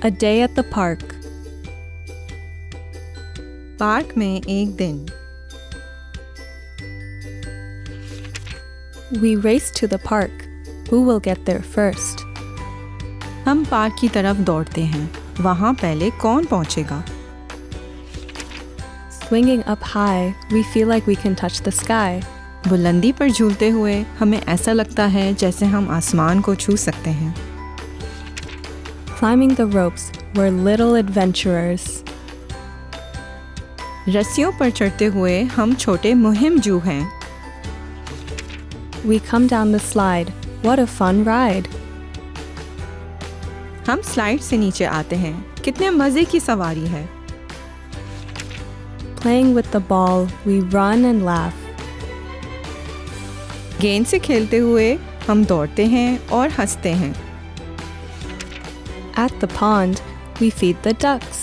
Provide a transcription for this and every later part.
A day at the park. Park میں ایک دن. We race to the park. Who will get there first? ہم park کی طرف دوڑتے ہیں. وہاں پہلے کون پہنچے گا؟ Swinging up high, we feel like we can touch the sky. بلندی پر جھولتے ہوئے ہمیں ایسا لگتا ہے جیسے ہم آسمان کو چھو سکتے ہیں. Climbing the ropes, we're little adventurers. رسیوں پر چڑھتے ہوئے ہم چھوٹے مہم جو ہیں. We come down the slide. What a fun ride. ہم سلائڈ سے نیچے آتے ہیں. کتنے مزے کی سواری ہے. Playing with the ball, we run and laugh. گیند سے کھیلتے ہوئے ہم دوڑتے ہیں اور ہنستے ہیں. At the pond, we feed the ducks.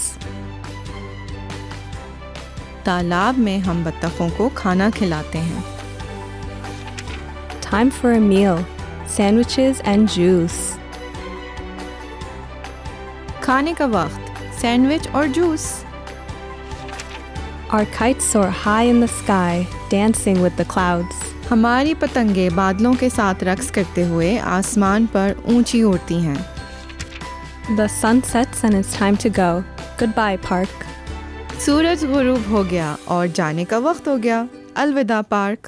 تالاب میں ہم بطخوں کو کھانا کھلاتے ہیں. Time for a meal. Sandwiches and juice. کھانے کا وقت. سینڈوچ اور juice. Our kites soar high in the sky, dancing with the clouds. ہماری پتنگیں بادلوں کے ساتھ رقص کرتے ہوئے آسمان پر اونچی اڑتی ہیں. The sun sets and it's time to go. Goodbye, park. سورج غروب ہو گیا اور جانے کا وقت ہو گیا. الوداع پارک.